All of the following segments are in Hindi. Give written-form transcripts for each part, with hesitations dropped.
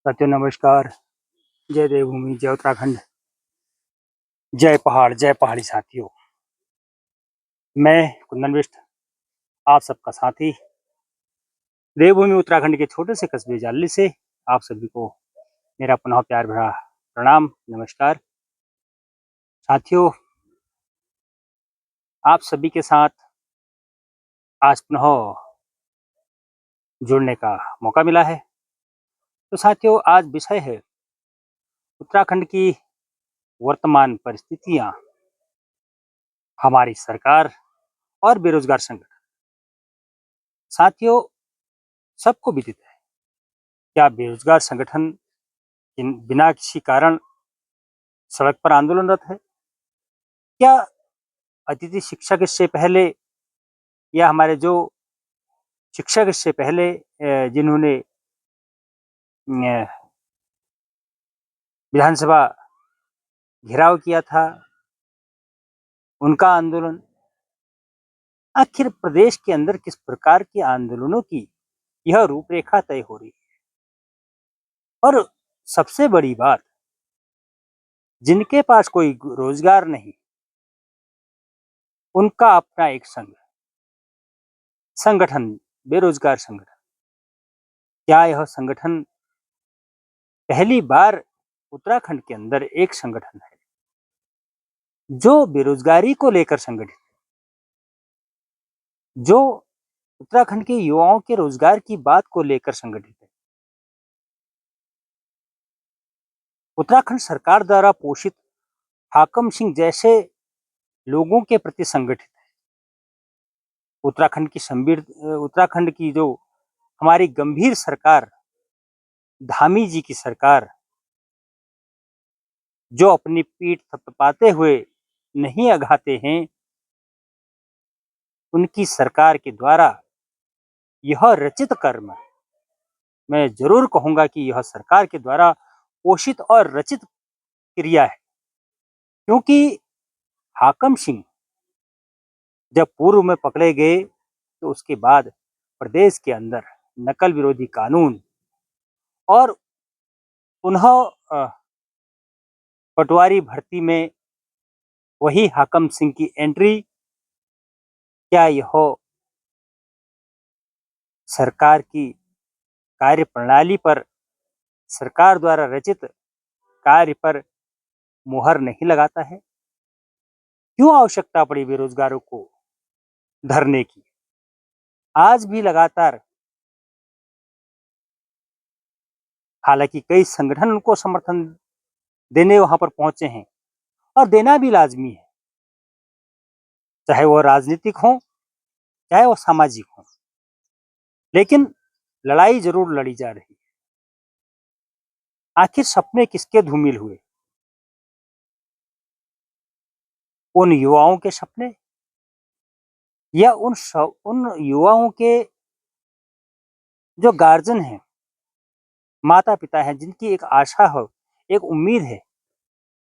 साथियों नमस्कार। जय देवभूमि, जय उत्तराखंड, जय पहाड़, जय पहाड़ी साथियों। मैं कुंदन बिष्ट, आप सबका साथी। देवभूमि उत्तराखंड के छोटे से कस्बे जालली से आप सभी को मेरा पुनः प्यार भरा प्रणाम, नमस्कार। साथियों, आप सभी के साथ आज पुनः जुड़ने का मौका मिला है। तो साथियों, आज विषय है उत्तराखंड की वर्तमान परिस्थितियां, हमारी सरकार और बेरोजगार संगठन। साथियों, सबको विदित है क्या बेरोजगार संगठन बिना किसी कारण सड़क पर आंदोलनरत है? क्या अतिथि शिक्षक इससे पहले या हमारे जो शिक्षक इससे पहले जिन्होंने विधानसभा घेराव किया था, उनका आंदोलन, आखिर प्रदेश के अंदर किस प्रकार के आंदोलनों की यह रूपरेखा तय हो रही है? और सबसे बड़ी बात, जिनके पास कोई रोजगार नहीं, उनका अपना एक संगठन, बेरोजगार संगठन। क्या यह संगठन पहली बार उत्तराखंड के अंदर एक संगठन है जो बेरोजगारी को लेकर संगठित, जो उत्तराखंड के युवाओं के रोजगार की बात को लेकर संगठित है? उत्तराखंड सरकार द्वारा पोषित हाकम सिंह जैसे लोगों के प्रति संगठित है। उत्तराखंड की जो हमारी गंभीर सरकार, धामी जी की सरकार, जो अपनी पीठ थपथपाते हुए नहीं अघाते हैं, उनकी सरकार के द्वारा यह रचित कर्म, मैं जरूर कहूंगा कि यह सरकार के द्वारा पोषित और रचित क्रिया है। क्योंकि हाकम सिंह जब पूर्व में पकड़े गए तो उसके बाद प्रदेश के अंदर नकल विरोधी कानून और पुनः पटवारी भर्ती में वही हाकम सिंह की एंट्री, क्या यह सरकार की कार्य प्रणाली पर, सरकार द्वारा रचित कार्य पर मुहर नहीं लगाता है? क्यों आवश्यकता पड़ी बेरोजगारों को धरने की? आज भी लगातार, हालांकि कई संगठन उनको समर्थन देने वहां पर पहुंचे हैं और देना भी लाजमी है, चाहे वो राजनीतिक हो, चाहे वो सामाजिक हो, लेकिन लड़ाई जरूर लड़ी जा रही है। आखिर सपने किसके धूमिल हुए? उन युवाओं के सपने, या उन युवाओं के जो गार्जियन हैं, माता पिता हैं, जिनकी एक आशा हो, एक उम्मीद है?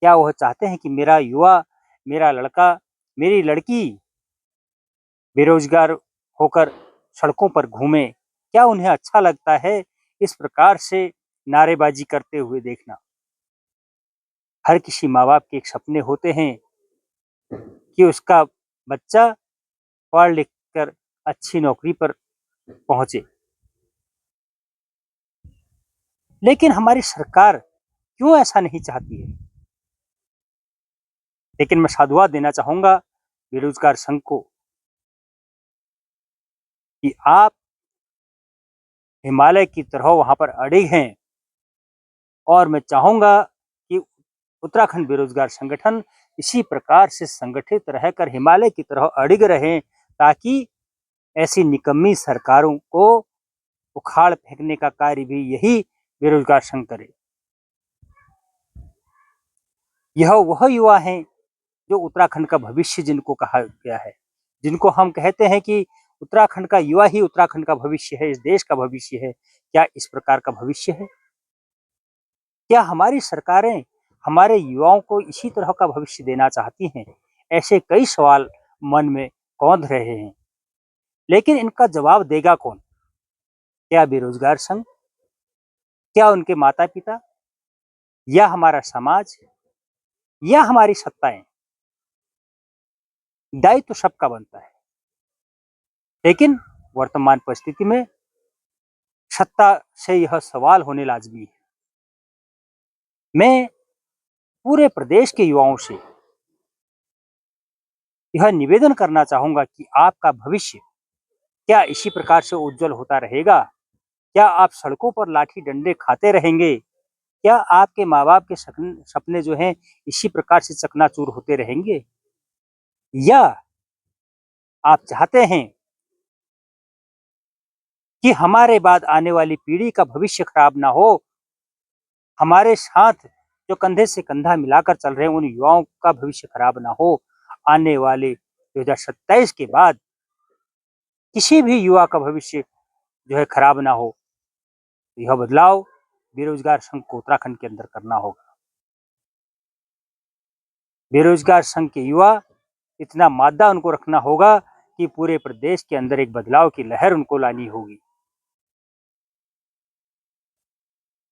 क्या वह चाहते हैं कि मेरा युवा, मेरा लड़का, मेरी लड़की बेरोजगार होकर सड़कों पर घूमे? क्या उन्हें अच्छा लगता है इस प्रकार से नारेबाजी करते हुए देखना? हर किसी माँ बाप के एक सपने होते हैं कि उसका बच्चा पढ़ लिख कर अच्छी नौकरी पर पहुंचे, लेकिन हमारी सरकार क्यों ऐसा नहीं चाहती है? लेकिन मैं साधुवाद देना चाहूंगा बेरोजगार संघ को कि आप हिमालय की तरह वहां पर अड़िग हैं, और मैं चाहूंगा कि उत्तराखंड बेरोजगार संगठन इसी प्रकार से संगठित रहकर हिमालय की तरह अड़िग रहें, ताकि ऐसी निकम्मी सरकारों को उखाड़ फेंकने का कार्य भी यही बेरोजगार संघ करे। यह वह युवा हैं जो उत्तराखंड का भविष्य, जिनको कहा गया है, जिनको हम कहते हैं कि उत्तराखंड का युवा ही उत्तराखंड का भविष्य है, इस देश का भविष्य है। क्या इस प्रकार का भविष्य है? क्या हमारी सरकारें हमारे युवाओं को इसी तरह का भविष्य देना चाहती हैं? ऐसे कई सवाल मन में कौंध रहे हैं, लेकिन इनका जवाब देगा कौन? क्या बेरोजगार संघ? क्या उनके माता-पिता या हमारा समाज या हमारी सत्ताएँ, दायित्व तो सबका बनता है। लेकिन वर्तमान परिस्थिति में सत्ता से यह सवाल होने लाज़मी है। मैं पूरे प्रदेश के युवाओं से यह निवेदन करना चाहूँगा कि आपका भविष्य क्या इसी प्रकार से उज्ज्वल होता रहेगा? क्या आप सड़कों पर लाठी डंडे खाते रहेंगे? क्या आपके माँ-बाप के सपने जो हैं इसी प्रकार से चकनाचूर होते रहेंगे? या आप चाहते हैं कि हमारे बाद आने वाली पीढ़ी का भविष्य खराब ना हो, हमारे साथ जो कंधे से कंधा मिलाकर चल रहे हैं उन युवाओं का भविष्य खराब ना हो, आने वाले 2027 के बाद किसी भी युवा का भविष्य जो है खराब ना हो, यह बदलाव बेरोजगार संघ को उत्तराखंड के अंदर करना होगा। बेरोजगार संघ के युवा इतना मादा उनको रखना होगा कि पूरे प्रदेश के अंदर एक बदलाव की लहर उनको लानी होगी।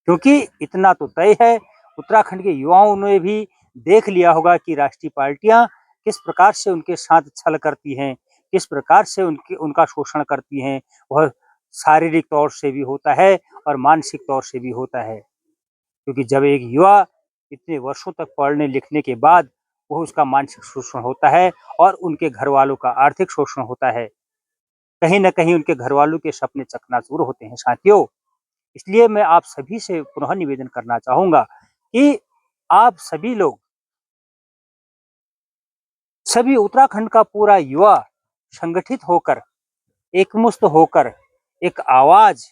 क्योंकि इतना तो तय है, उत्तराखंड के युवाओं ने भी देख लिया होगा कि राष्ट्रीय पार्टियां किस प्रकार से उनके साथ छल करती हैं, किस प्रकार से उनका शोषण करती हैं। वह शारीरिक तौर से भी होता है और मानसिक तौर से भी होता है। क्योंकि जब एक युवा इतने वर्षों तक पढ़ने लिखने के बाद वो उसका मानसिक शोषण होता है और उनके घर वालों का आर्थिक शोषण होता है। कहीं न कहीं उनके घर वालों के सपने चकनाचूर होते हैं साथियों। इसलिए मैं आप सभी से पुनः निवेदन करना चाहूँगा कि आप सभी लोग, सभी उत्तराखंड का पूरा युवा संगठित होकर, एकमुश्त होकर, एक आवाज़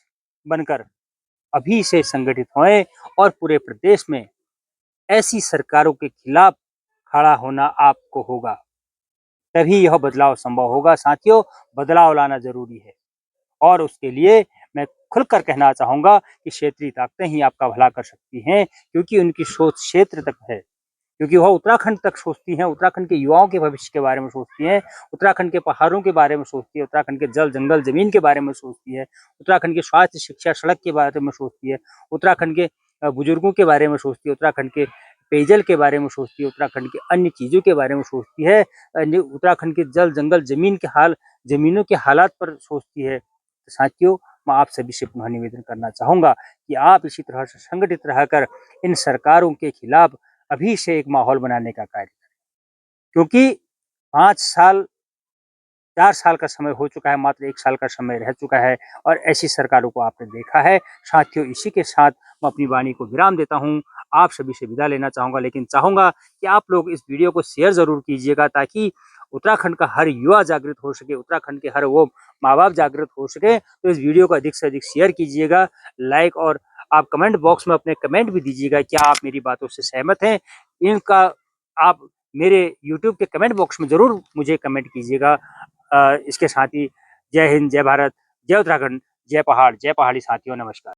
बनकर अभी से संगठित होएँ और पूरे प्रदेश में ऐसी सरकारों के खिलाफ खड़ा होना आपको होगा। तभी यह बदलाव संभव होगा साथियों, बदलाव लाना ज़रूरी है। और उसके लिए मैं खुलकर कहना चाहूँगा कि क्षेत्रीय ताकतें ही आपका भला कर सकती हैं, क्योंकि उनकी सोच क्षेत्र तक है। क्योंकि वह उत्तराखंड तक सोचती हैं, उत्तराखंड के युवाओं के भविष्य के बारे में सोचती हैं, उत्तराखंड के पहाड़ों के बारे में सोचती है, उत्तराखंड के जल, जंगल, ज़मीन के बारे में सोचती है, उत्तराखंड के स्वास्थ्य, शिक्षा, सड़क के बारे में सोचती है, उत्तराखंड के बुजुर्गों के बारे में सोचती है, उत्तराखंड के पेयजल के बारे में सोचती है, उत्तराखंड की अन्य चीज़ों के बारे में सोचती है, उत्तराखंड के जल, जंगल, ज़मीनों के हालात पर सोचती है। तो साथियों, मैं आप सभी से पुनः निवेदन करना चाहूँगा कि आप इसी तरह से संगठित रहकर इन सरकारों के खिलाफ अभी से एक माहौल बनाने का कार्य करें। क्योंकि 5 साल, 4 साल का समय हो चुका है, मात्र 1 साल का समय रह चुका है और ऐसी सरकारों को आपने देखा है। साथियों, इसी के साथ मैं अपनी वाणी को विराम देता हूँ। आप सभी से विदा लेना चाहूँगा, लेकिन चाहूँगा कि आप लोग इस वीडियो को शेयर ज़रूर कीजिएगा, ताकि उत्तराखंड का हर युवा जागृत हो सके, उत्तराखंड के हर वो माँ-बाप जागृत हो सके। तो इस वीडियो को अधिक से अधिक शेयर कीजिएगा, लाइक, और आप कमेंट बॉक्स में अपने कमेंट भी दीजिएगा, क्या आप मेरी बातों से सहमत हैं? इनका आप मेरे यूट्यूब के कमेंट बॉक्स में ज़रूर मुझे कमेंट कीजिएगा। इसके साथ ही जय हिंद, जय भारत, जय उत्तराखंड, जय पहाड़, जय पहाड़ी साथियों, नमस्कार।